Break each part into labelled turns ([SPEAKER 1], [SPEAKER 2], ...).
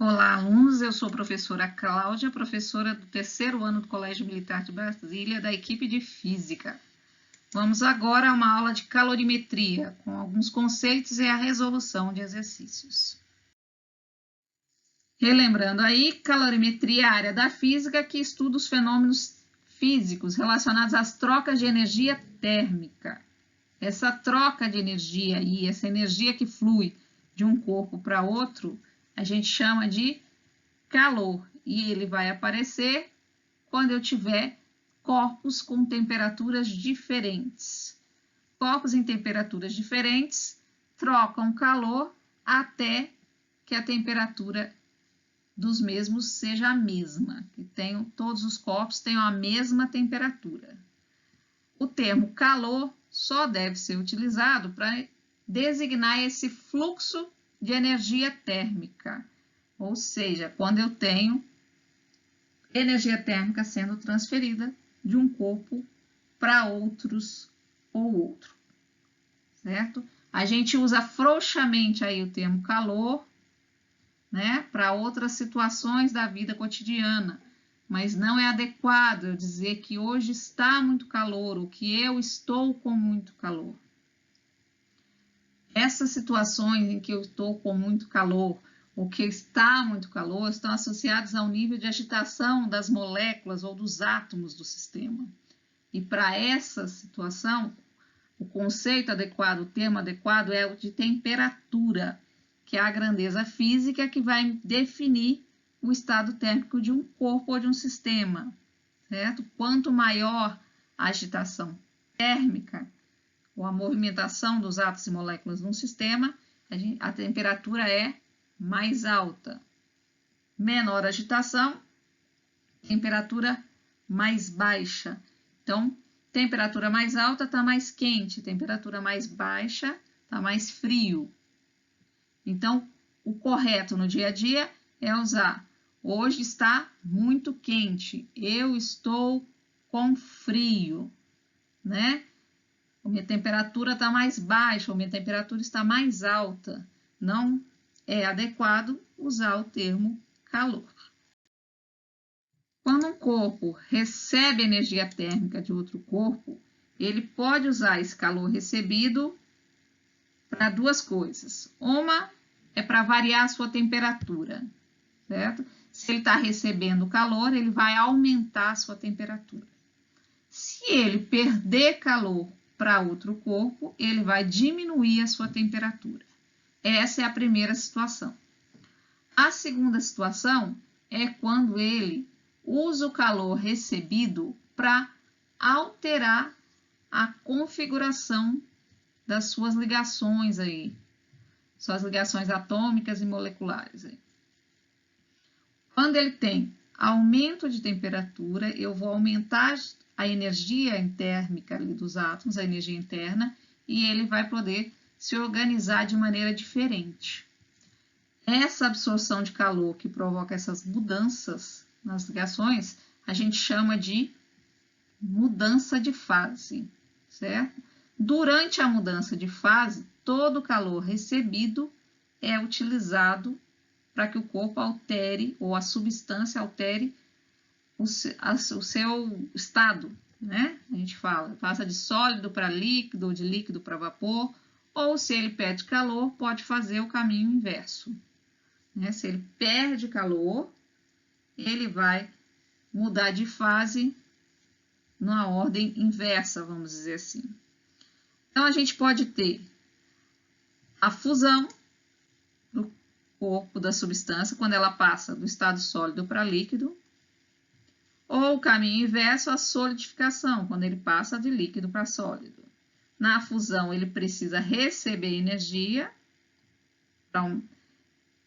[SPEAKER 1] Olá, alunos. Eu sou a professora Cláudia, professora do terceiro ano do Colégio Militar de Brasília, da equipe de Física. Vamos agora a uma aula de calorimetria, com alguns conceitos e a resolução de exercícios. Relembrando aí, calorimetria é a área da física que estuda os fenômenos físicos relacionados às trocas de energia térmica. Essa troca de energia aí, essa energia que flui de um corpo para outro, a gente chama de calor, e ele vai aparecer quando eu tiver corpos com temperaturas diferentes. Corpos em temperaturas diferentes trocam calor até que a temperatura dos mesmos seja a mesma, que todos os corpos tenham a mesma temperatura. O termo calor só deve ser utilizado para designar esse fluxo de energia térmica, ou seja, quando eu tenho energia térmica sendo transferida de um corpo para outros ou outro, certo? A gente usa frouxamente aí o termo calor, né, para outras situações da vida cotidiana, mas não é adequado eu dizer que hoje está muito calor ou que eu estou com muito calor. Essas situações em que eu estou com muito calor ou que está muito calor estão associadas ao nível de agitação das moléculas ou dos átomos do sistema. E para essa situação, o conceito adequado, o termo adequado é o de temperatura, que é a grandeza física que vai definir o estado térmico de um corpo ou de um sistema, certo? Quanto maior a agitação térmica, ou a movimentação dos átomos e moléculas num sistema, a temperatura é mais alta. Menor agitação, temperatura mais baixa. Então, temperatura mais alta está mais quente, temperatura mais baixa está mais frio. Então, o correto no dia a dia é usar: hoje está muito quente, eu estou com frio, né? A minha temperatura está mais baixa, a minha temperatura está mais alta. Não é adequado usar o termo calor. Quando um corpo recebe energia térmica de outro corpo, ele pode usar esse calor recebido para duas coisas. Uma é para variar a sua temperatura, certo? Se ele está recebendo calor, ele vai aumentar a sua temperatura. Se ele perder calor para outro corpo, ele vai diminuir a sua temperatura. Essa é a primeira situação. A segunda situação é quando ele usa o calor recebido para alterar a configuração das suas ligações aí, suas ligações atômicas e moleculares aí. Quando ele tem aumento de temperatura, eu vou aumentar a energia térmica ali dos átomos, a energia interna, e ele vai poder se organizar de maneira diferente. Essa absorção de calor que provoca essas mudanças nas ligações, a gente chama de mudança de fase, certo? Durante a mudança de fase, todo o calor recebido é utilizado para que o corpo altere, ou a substância altere o seu estado, né? A gente fala, passa de sólido para líquido, ou de líquido para vapor, ou se ele perde calor, pode fazer o caminho inverso, né? Se ele perde calor, ele vai mudar de fase numa ordem inversa, vamos dizer assim. Então, a gente pode ter a fusão do corpo da substância, quando ela passa do estado sólido para líquido, ou o caminho inverso, a solidificação, quando ele passa de líquido para sólido. Na fusão, ele precisa receber energia para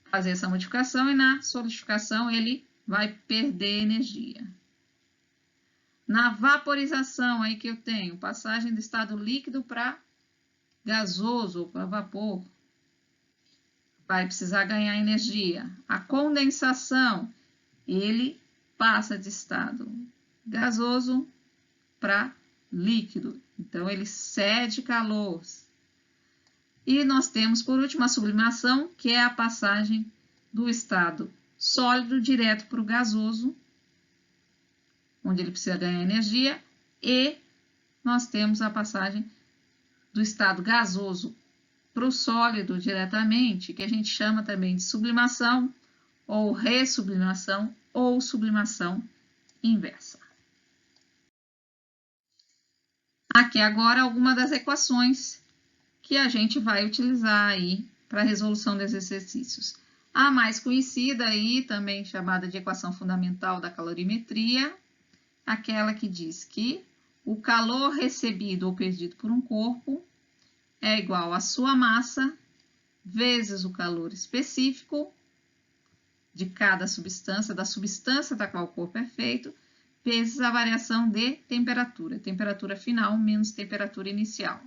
[SPEAKER 1] fazer essa modificação, e na solidificação, ele vai perder energia. Na vaporização, aí que eu tenho passagem do estado líquido para gasoso ou para vapor, vai precisar ganhar energia. A condensação, ele passa de estado gasoso para líquido, então ele cede calor. E nós temos, por último, a sublimação, que é a passagem do estado sólido direto para o gasoso, onde ele precisa ganhar energia, e nós temos a passagem do estado gasoso para o sólido diretamente, que a gente chama também de sublimação, ou ressublimação, ou sublimação inversa. Aqui agora algumas das equações que a gente vai utilizar aí para a resolução desses exercícios. A mais conhecida aí, também chamada de equação fundamental da calorimetria, aquela que diz que o calor recebido ou perdido por um corpo é igual à sua massa vezes o calor específico de cada substância, da substância da qual o corpo é feito, vezes a variação de temperatura, temperatura final menos temperatura inicial.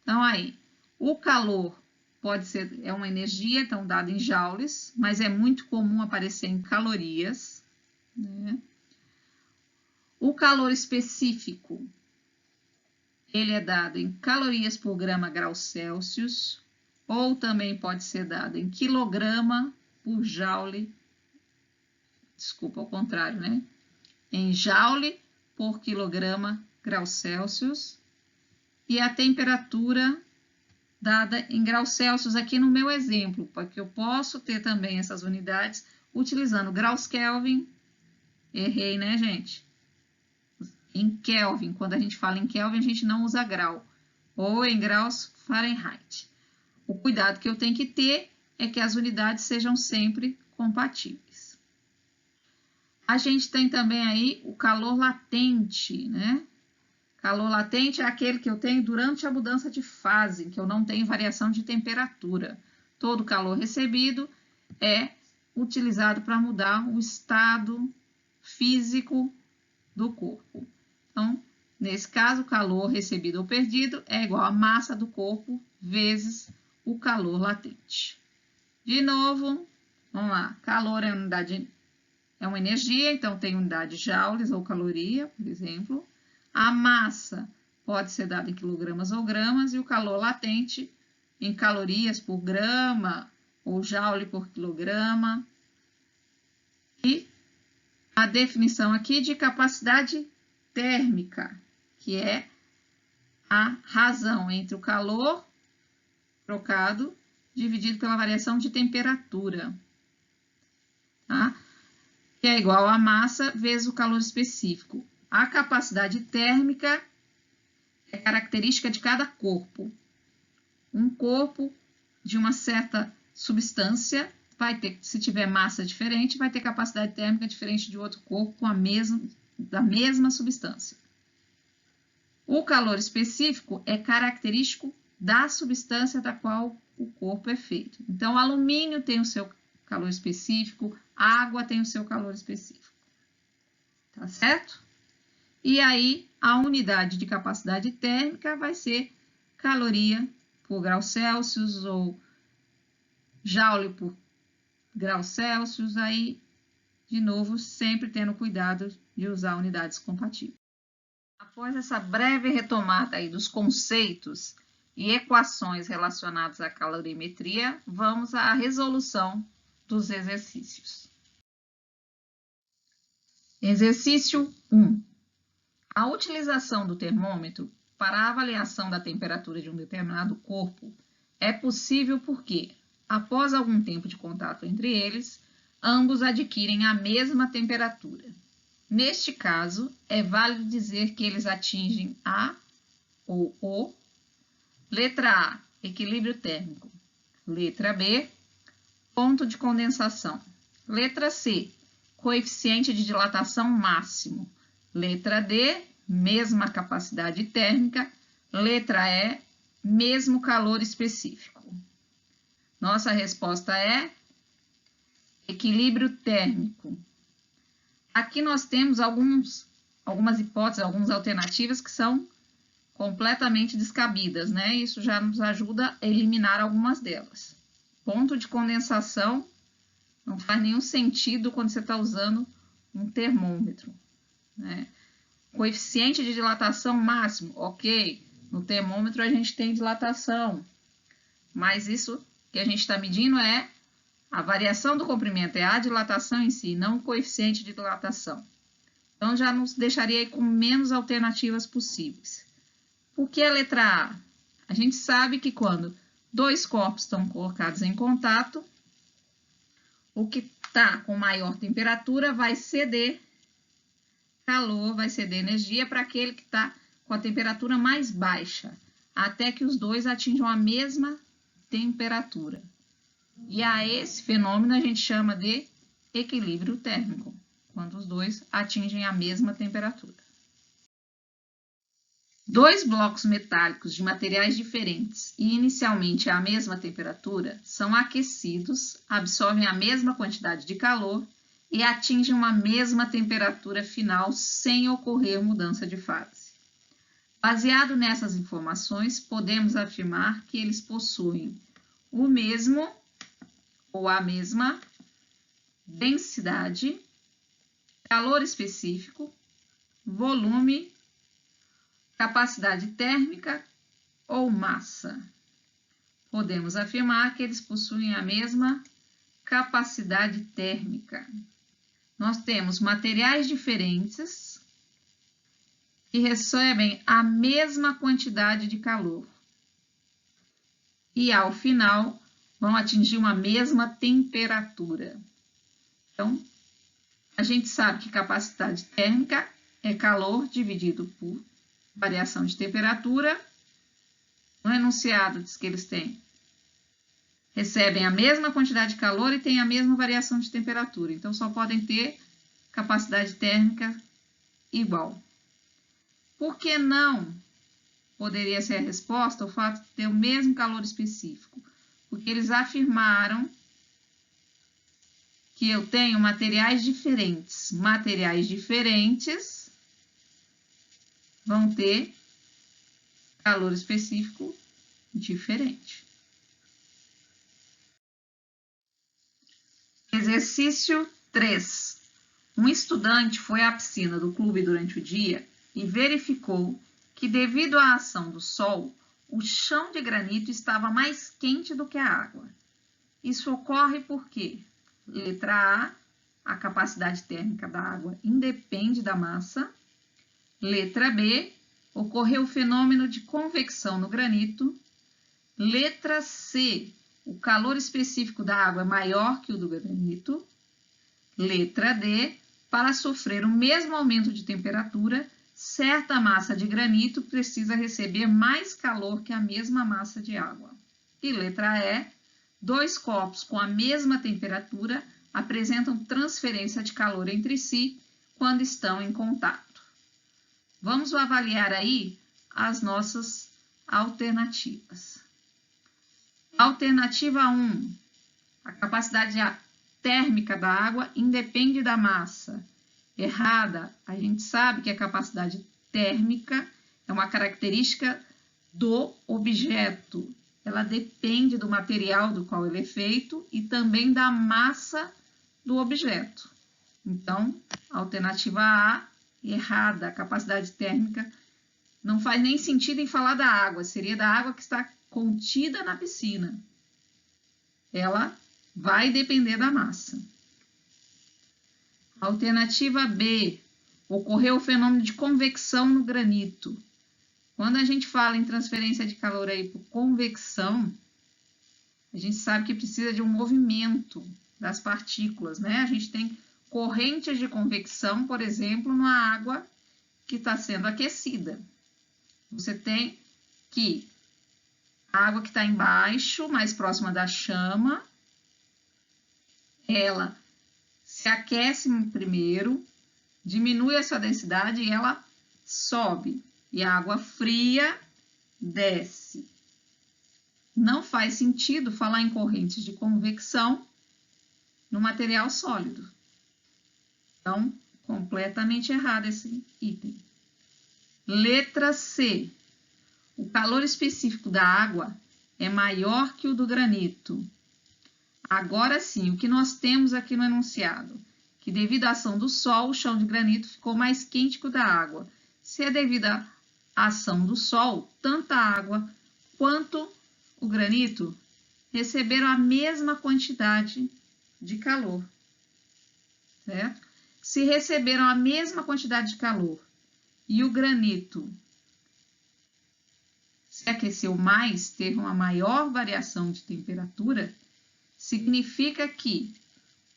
[SPEAKER 1] Então, aí, o calor pode ser, é uma energia, então, dada em joules, mas é muito comum aparecer em calorias, né? O calor específico, ele é dado em calorias por grama grau Celsius, ou também pode ser dado em quilograma por joule, desculpa, ao contrário, né? Em joule por quilograma grau Celsius, e a temperatura dada em graus Celsius aqui no meu exemplo, porque eu posso ter também essas unidades utilizando graus Kelvin. Errei, né, gente? Em Kelvin, quando a gente fala em Kelvin, a gente não usa grau, ou em graus Fahrenheit. O cuidado que eu tenho que ter é que as unidades sejam sempre compatíveis. A gente tem também aí o calor latente, né? Calor latente é aquele que eu tenho durante a mudança de fase, que eu não tenho variação de temperatura. Todo calor recebido é utilizado para mudar o estado físico do corpo. Então, nesse caso, o calor recebido ou perdido é igual à massa do corpo vezes o calor latente. De novo, vamos lá. Calor é unidade, é uma energia, então tem unidade joules ou caloria, por exemplo. A massa pode ser dada em quilogramas ou gramas, e o calor latente em calorias por grama ou joule por quilograma. E a definição aqui de capacidade térmica, que é a razão entre o calor trocado dividido pela variação de temperatura, tá? Que é igual à massa vezes o calor específico. A capacidade térmica é característica de cada corpo. Um corpo de uma certa substância vai ter, se tiver massa diferente, vai ter capacidade térmica diferente de outro corpo com da mesma substância. O calor específico é característico da substância da qual o corpo é feito. Então, o alumínio tem o seu calor específico, a água tem o seu calor específico. Tá certo? E aí, a unidade de capacidade térmica vai ser caloria por grau Celsius ou joule por grau Celsius. Aí, de novo, sempre tendo cuidado de usar unidades compatíveis. Após essa breve retomada aí dos conceitos e equações relacionadas à calorimetria, vamos à resolução dos exercícios. Exercício 1. A utilização do termômetro para a avaliação da temperatura de um determinado corpo é possível porque, após algum tempo de contato entre eles, ambos adquirem a mesma temperatura. Neste caso, é válido dizer que eles atingem a ou o. Letra A, equilíbrio térmico. Letra B, ponto de condensação. Letra C, coeficiente de dilatação máximo. Letra D, mesma capacidade térmica. Letra E, mesmo calor específico. Nossa resposta é equilíbrio térmico. Aqui nós temos algumas hipóteses, algumas alternativas que são completamente descabidas, né? Isso já nos ajuda a eliminar algumas delas. Ponto de condensação não faz nenhum sentido quando você está usando um termômetro, né? Coeficiente de dilatação máximo, ok. No termômetro a gente tem dilatação, mas isso que a gente está medindo é A variação do comprimento é a dilatação em si, não o coeficiente de dilatação. Então, já nos deixaria aí com menos alternativas possíveis. Por que a letra A? A gente sabe que quando dois corpos estão colocados em contato, o que está com maior temperatura vai ceder calor, vai ceder energia para aquele que está com a temperatura mais baixa, até que os dois atinjam a mesma temperatura. E a esse fenômeno a gente chama de equilíbrio térmico, quando os dois atingem a mesma temperatura. Dois blocos metálicos de materiais diferentes e inicialmente à mesma temperatura são aquecidos, absorvem a mesma quantidade de calor e atingem uma mesma temperatura final sem ocorrer mudança de fase. Baseado nessas informações, podemos afirmar que eles possuem o mesmo ou a mesma densidade, calor específico, volume, capacidade térmica ou massa. Podemos afirmar que eles possuem a mesma capacidade térmica. Nós temos materiais diferentes que recebem a mesma quantidade de calor e, ao final, vão atingir uma mesma temperatura. Então, a gente sabe que capacidade térmica é calor dividido por variação de temperatura. No enunciado diz que eles recebem a mesma quantidade de calor e têm a mesma variação de temperatura. Então, só podem ter capacidade térmica igual. Por que não poderia ser a resposta o fato de ter o mesmo calor específico? Porque eles afirmaram que eu tenho materiais diferentes. Materiais diferentes vão ter calor específico diferente. Exercício 3. Um estudante foi à piscina do clube durante o dia e verificou que, devido à ação do sol, o chão de granito estava mais quente do que a água. Isso ocorre porque, letra A, a capacidade térmica da água independe da massa. Letra B, ocorreu o fenômeno de convecção no granito. Letra C, o calor específico da água é maior que o do granito. Letra D, para sofrer o mesmo aumento de temperatura, certa massa de granito precisa receber mais calor que a mesma massa de água. E letra E, dois corpos com a mesma temperatura apresentam transferência de calor entre si quando estão em contato. Vamos avaliar aí as nossas alternativas. Alternativa 1, a capacidade térmica da água independe da massa. Errada, a gente sabe que a capacidade térmica é uma característica do objeto. Ela depende do material do qual ele é feito e também da massa do objeto. Então, alternativa A, errada, a capacidade térmica não faz nem sentido em falar da água, seria da água que está contida na piscina. Ela vai depender da massa. Alternativa B, ocorreu o fenômeno de convecção no granito. Quando a gente fala em transferência de calor aí por convecção, a gente sabe que precisa de um movimento das partículas, né? A gente tem correntes de convecção, por exemplo, numa água que está sendo aquecida. Você tem que a água que está embaixo, mais próxima da chama, ela se aquece primeiro, diminui a sua densidade e ela sobe. E a água fria desce. Não faz sentido falar em correntes de convecção no material sólido. Então, completamente errado esse item. Letra C. O calor específico da água é maior que o do granito. Agora sim, o que nós temos aqui no enunciado? Que devido à ação do sol, o chão de granito ficou mais quente que o da água. Se é devido à ação do sol, tanto a água quanto o granito receberam a mesma quantidade de calor, certo? Se receberam a mesma quantidade de calor e o granito se aqueceu mais, teve uma maior variação de temperatura, significa que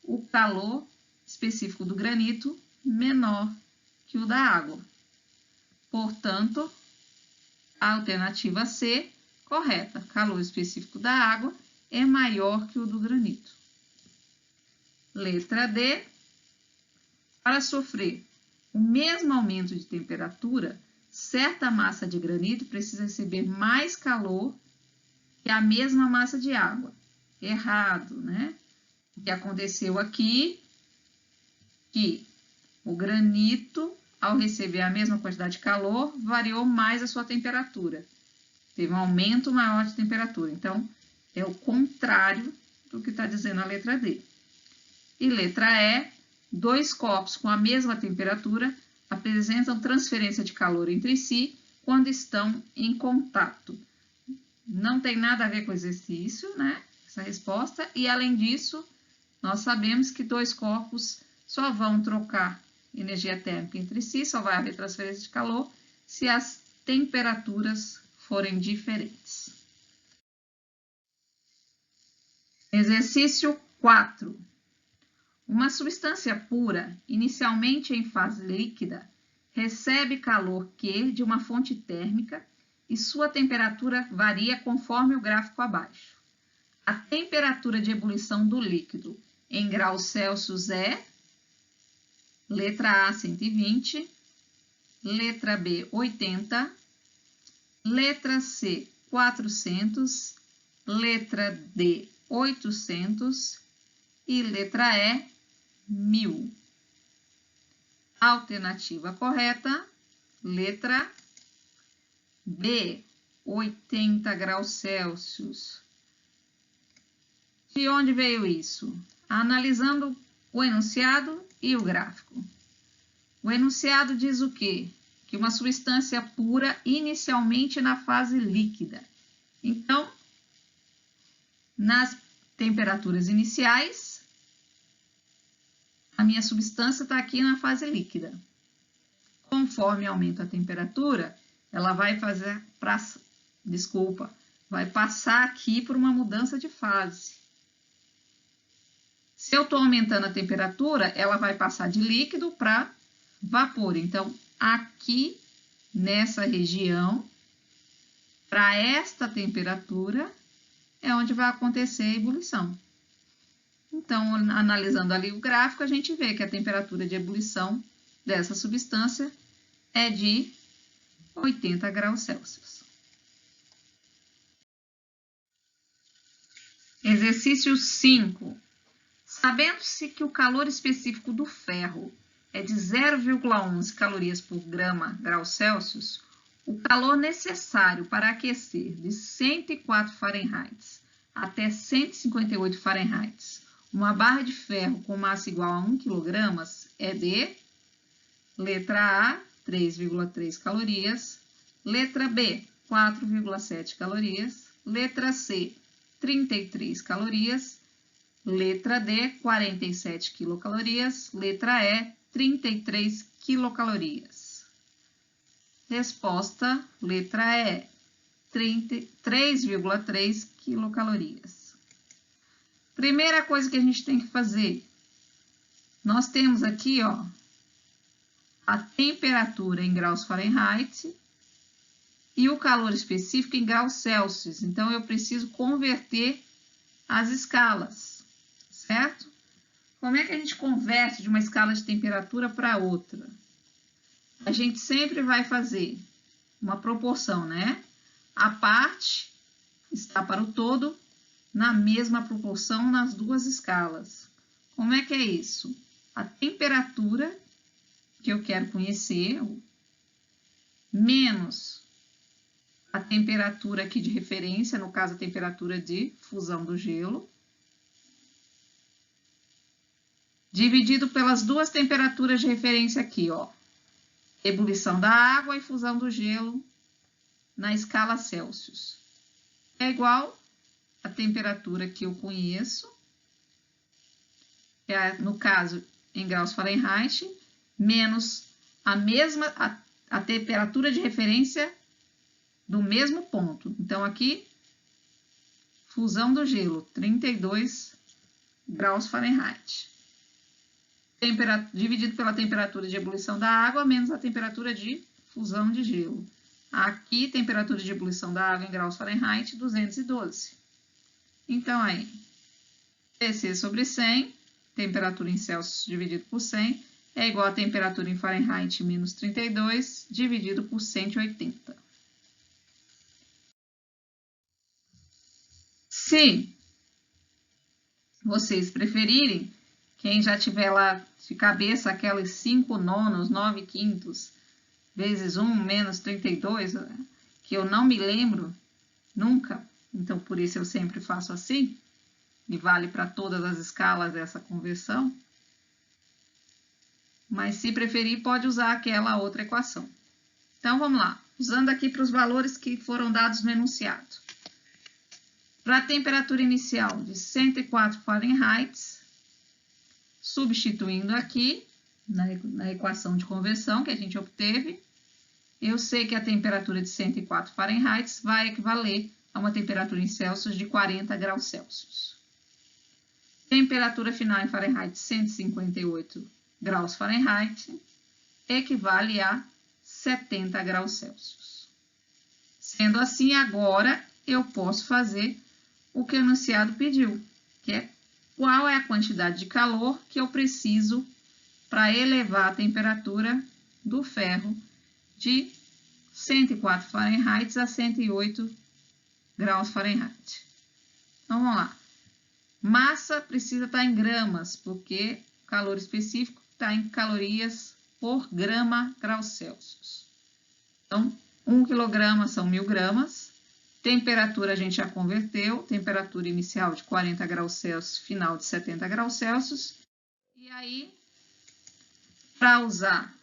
[SPEAKER 1] o calor específico do granito menor que o da água. Portanto, a alternativa C, correta. Calor específico da água é maior que o do granito. Letra D. Para sofrer o mesmo aumento de temperatura, certa massa de granito precisa receber mais calor que a mesma massa de água. Errado, né? O que aconteceu aqui que o granito, ao receber a mesma quantidade de calor, variou mais a sua temperatura. Teve um aumento maior de temperatura. Então, é o contrário do que está dizendo a letra D. E letra E, dois corpos com a mesma temperatura apresentam transferência de calor entre si quando estão em contato. Não tem nada a ver com exercício, né? Essa resposta. E, além disso, nós sabemos que dois corpos só vão trocar energia térmica entre si, só vai haver transferência de calor se as temperaturas forem diferentes. Exercício 4. Uma substância pura, inicialmente em fase líquida, recebe calor Q de uma fonte térmica e sua temperatura varia conforme o gráfico abaixo. A temperatura de ebulição do líquido em graus Celsius é: letra A, 120, letra B, 80, letra C, 400, letra D, 800 e letra E, 1000. Alternativa correta, letra B, 80 graus Celsius. De onde veio isso? Analisando o enunciado e o gráfico. O enunciado diz o quê? Que uma substância pura inicialmente na fase líquida. Então, nas temperaturas iniciais, a minha substância está aqui na fase líquida. Conforme aumenta a temperatura, ela vai vai passar aqui por uma mudança de fase. Se eu estou aumentando a temperatura, ela vai passar de líquido para vapor. Então, aqui nessa região, para esta temperatura, é onde vai acontecer a ebulição. Então, analisando ali o gráfico, a gente vê que a temperatura de ebulição dessa substância é de 80 graus Celsius. Exercício 5. Sabendo-se que o calor específico do ferro é de 0,11 calorias por grau Celsius, o calor necessário para aquecer de 104 Fahrenheit até 158 Fahrenheit uma barra de ferro com massa igual a 1 kg é de: letra A, 3,3 calorias, letra B, 4,7 calorias, letra C, 33 calorias, letra D, 47 quilocalorias, letra E, 33 quilocalorias. Resposta, letra E, 3,3 quilocalorias. Primeira coisa que a gente tem que fazer, nós temos aqui, ó, a temperatura em graus Fahrenheit e o calor específico em graus Celsius. Então, eu preciso converter as escalas, certo? Como é que a gente converte de uma escala de temperatura para outra? A gente sempre vai fazer uma proporção, né? A parte está para o todo na mesma proporção nas duas escalas. Como é que é isso? A temperatura que eu quero conhecer, menos a temperatura aqui de referência, no caso a temperatura de fusão do gelo, dividido pelas duas temperaturas de referência aqui, ó. Ebulição da água e fusão do gelo na escala Celsius. É igual a temperatura que eu conheço, que é, no caso, em graus Fahrenheit, menos a temperatura de referência do mesmo ponto. Então, aqui, fusão do gelo, 32 graus Fahrenheit. Dividido pela temperatura de ebulição da água, menos a temperatura de fusão de gelo. Aqui, temperatura de ebulição da água em graus Fahrenheit, 212. Então, aí, TC sobre 100, temperatura em Celsius dividido por 100, é igual a temperatura em Fahrenheit menos 32, dividido por 180. Se vocês preferirem, quem já tiver lá de cabeça aquelas 5 nonos, 9 quintos, vezes 1 menos 32, que eu não me lembro nunca, então por isso eu sempre faço assim, e vale para todas as escalas essa conversão. Mas se preferir, pode usar aquela outra equação. Então, vamos lá. Usando aqui para os valores que foram dados no enunciado. Para a temperatura inicial de 104 Fahrenheit, substituindo aqui na equação de conversão que a gente obteve, eu sei que a temperatura de 104 Fahrenheit vai equivaler a uma temperatura em Celsius de 40 graus Celsius. Temperatura final em Fahrenheit, 158 graus Fahrenheit, equivale a 70 graus Celsius. Sendo assim, agora eu posso fazer o que o enunciado pediu, que é qual é a quantidade de calor que eu preciso para elevar a temperatura do ferro de 104 Fahrenheit a 108 graus Fahrenheit. Então, vamos lá. Massa precisa estar em gramas, porque o calor específico está em calorias por grama graus Celsius. Então, 1 quilograma são 1000 gramas. Temperatura a gente já converteu, temperatura inicial de 40 graus Celsius, final de 70 graus Celsius. E aí, para usar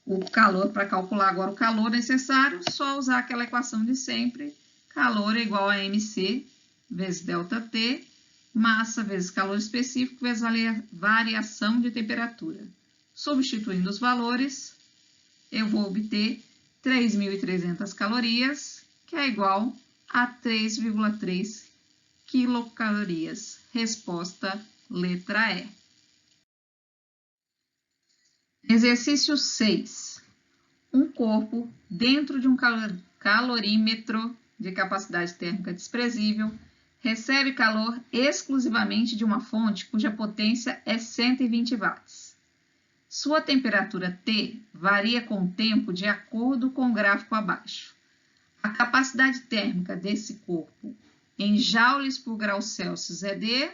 [SPEAKER 1] o calor, para calcular agora o calor necessário, só usar aquela equação de sempre, calor é igual a mc vezes ΔT, massa vezes calor específico vezes a variação de temperatura. Substituindo os valores, eu vou obter 3.300 calorias, que é igual a 3,3 quilocalorias. Resposta letra E. Exercício 6. Um corpo dentro de um calorímetro de capacidade térmica desprezível recebe calor exclusivamente de uma fonte cuja potência é 120 watts. Sua temperatura T varia com o tempo de acordo com o gráfico abaixo. A capacidade térmica desse corpo em joules por grau Celsius é de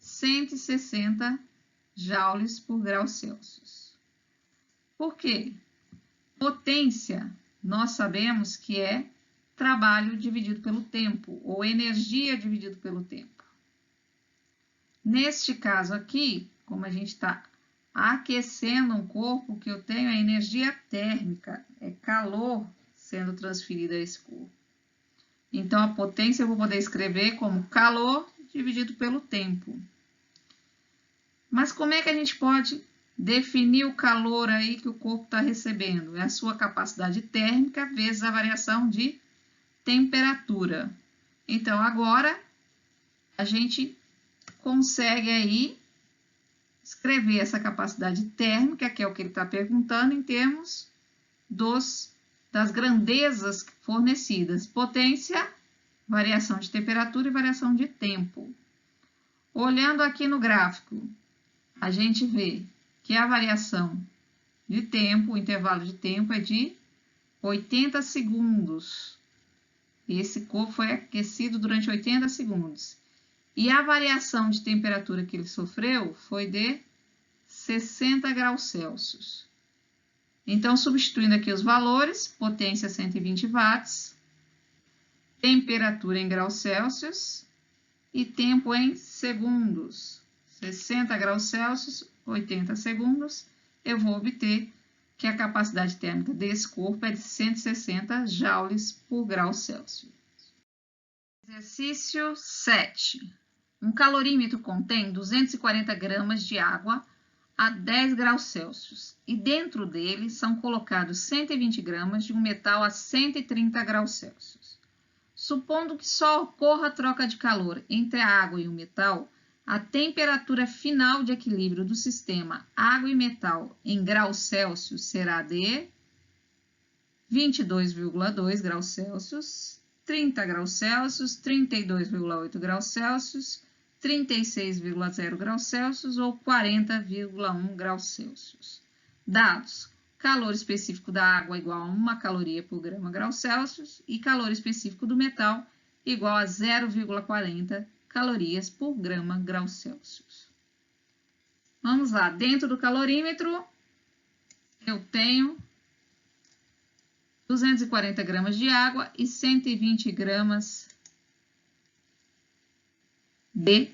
[SPEAKER 1] 160 joules por grau Celsius. Por quê? Potência, nós sabemos que é trabalho dividido pelo tempo, ou energia dividido pelo tempo. Neste caso aqui, como a gente está aquecendo um corpo, que eu tenho a energia térmica, é calor sendo transferido a esse corpo. Então, a potência eu vou poder escrever como calor dividido pelo tempo. Mas como é que a gente pode definir o calor aí que o corpo está recebendo? É a sua capacidade térmica vezes a variação de temperatura. Então, agora, a gente consegue aí escrever essa capacidade térmica, que é o que ele está perguntando, em termos das grandezas fornecidas. Potência, variação de temperatura e variação de tempo. Olhando aqui no gráfico, a gente vê que a variação de tempo, o intervalo de tempo é de 80 segundos. Esse corpo foi aquecido durante 80 segundos. E a variação de temperatura que ele sofreu foi de 60 graus Celsius. Então, substituindo aqui os valores, potência 120 watts, temperatura em graus Celsius e tempo em segundos. 60 graus Celsius, 80 segundos, eu vou obter que a capacidade térmica desse corpo é de 160 joules por grau Celsius. Exercício 7. Um calorímetro contém 240 gramas de água a 10 graus Celsius e dentro dele são colocados 120 gramas de um metal a 130 graus Celsius. Supondo que só ocorra a troca de calor entre a água e o metal, a temperatura final de equilíbrio do sistema água e metal em graus Celsius será de 22,2 graus Celsius, 30 graus Celsius, 32,8 graus Celsius, 36,0 graus Celsius ou 40,1 graus Celsius. Dados: calor específico da água igual a 1 caloria por grama grau Celsius e calor específico do metal igual a 0,40 calorias por grama grau Celsius. Vamos lá, dentro do calorímetro eu tenho 240 gramas de água e 120 gramas de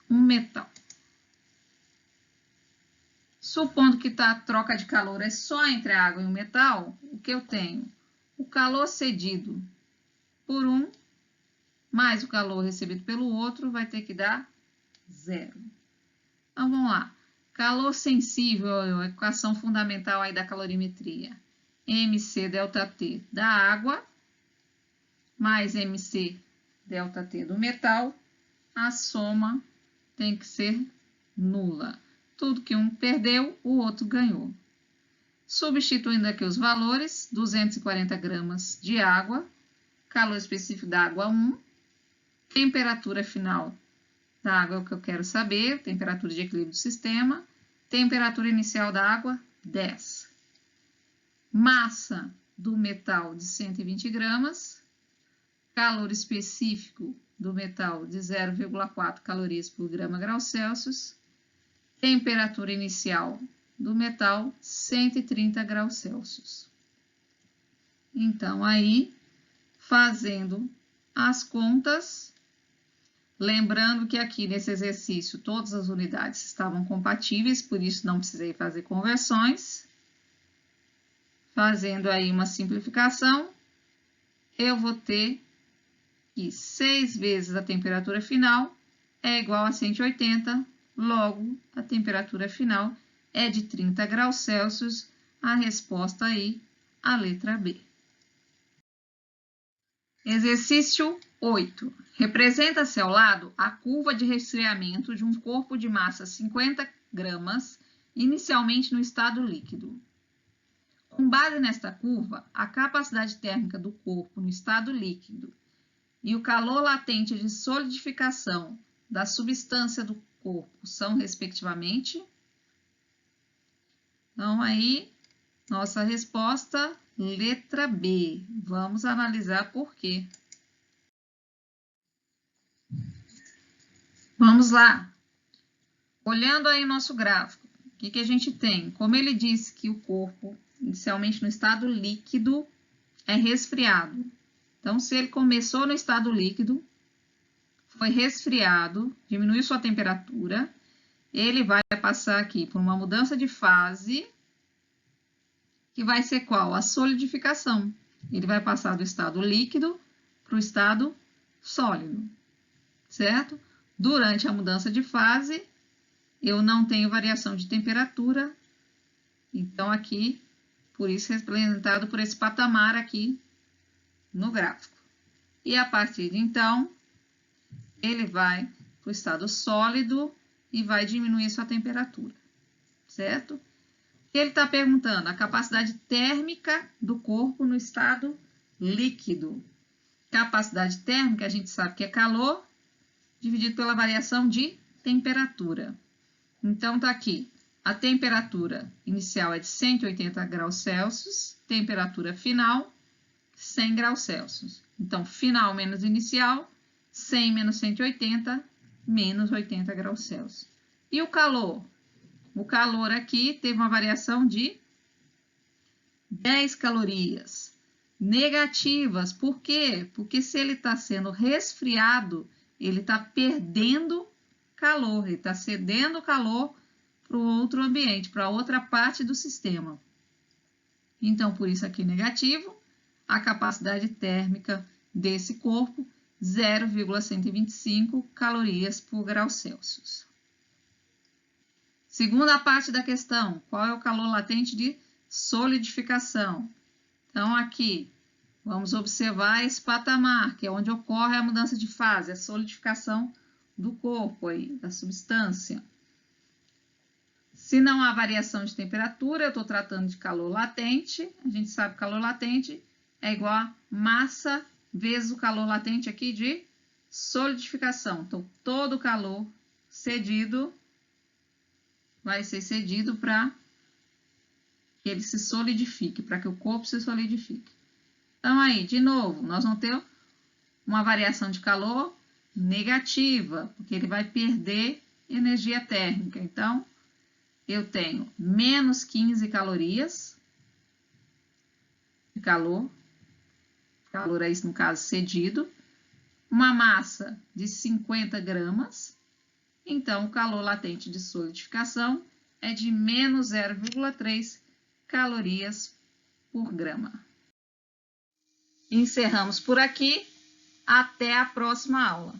[SPEAKER 1] um metal. Supondo que a troca de calor é só entre a água e o metal, o que eu tenho? O calor cedido por um mais o calor recebido pelo outro vai ter que dar 0. Então, vamos lá. Calor sensível, a equação fundamental aí da calorimetria. MC ΔT da água mais MC ΔT do metal, a soma tem que ser nula. Tudo que um perdeu, o outro ganhou. Substituindo aqui os valores, 240 gramas de água, calor específico da água 1, temperatura final da água é o que eu quero saber, temperatura de equilíbrio do sistema, temperatura inicial da água 10. Massa do metal de 120 gramas, calor específico do metal de 0,4 calorias por grama grau Celsius, temperatura inicial do metal 130 graus Celsius. Então, aí, fazendo as contas, lembrando que aqui nesse exercício todas as unidades estavam compatíveis, por isso não precisei fazer conversões. Fazendo aí uma simplificação, eu vou ter que 6 vezes a temperatura final é igual a 180, logo a temperatura final é de 30 graus Celsius, a resposta aí, a letra B. Exercício 8. Representa-se ao lado a curva de resfriamento de um corpo de massa 50 gramas, inicialmente no estado líquido. Com base nesta curva, a capacidade térmica do corpo no estado líquido e o calor latente de solidificação da substância do corpo são, respectivamente. Então, aí, nossa resposta, letra B. Vamos analisar por quê. Vamos lá. Olhando aí nosso gráfico, o que a gente tem? Como ele disse que o corpo, inicialmente no estado líquido, é resfriado. Então, se ele começou no estado líquido, foi resfriado, diminuiu sua temperatura, ele vai passar aqui por uma mudança de fase, que vai ser qual? A solidificação. Ele vai passar do estado líquido para o estado sólido, certo? Durante a mudança de fase, eu não tenho variação de temperatura, então aqui, por isso representado por esse patamar aqui no gráfico. E a partir de então, ele vai para o estado sólido e vai diminuir sua temperatura, certo? Ele está perguntando a capacidade térmica do corpo no estado líquido. Capacidade térmica, a gente sabe que é calor, dividido pela variação de temperatura. Então, está aqui, a temperatura inicial é de 180 graus Celsius, temperatura final, 100 graus Celsius. Então, final menos inicial, 100 menos 180, menos 80 graus Celsius. E o calor? O calor aqui teve uma variação de 10 calorias negativas. Por quê? Porque se ele está sendo resfriado, ele está perdendo calor, ele está cedendo calor para o outro ambiente, para outra parte do sistema. Então, por isso aqui negativo, a capacidade térmica desse corpo 0,125 calorias por grau Celsius. Segunda parte da questão, qual é o calor latente de solidificação? Então, aqui, vamos observar esse patamar, que é onde ocorre a mudança de fase, a solidificação do corpo, aí, da substância. Se não há variação de temperatura, eu estou tratando de calor latente. A gente sabe que calor latente é igual a massa vezes o calor latente aqui de solidificação. Então, todo o calor cedido vai ser cedido para que ele se solidifique, para que o corpo se solidifique. Então, aí, de novo, nós vamos ter uma variação de calor negativa, porque ele vai perder energia térmica. Então, eu tenho menos 15 calorias de calor aí no caso cedido, uma massa de 50 gramas, então o calor latente de solidificação é de menos 0,3 calorias por grama. Encerramos por aqui, até a próxima aula.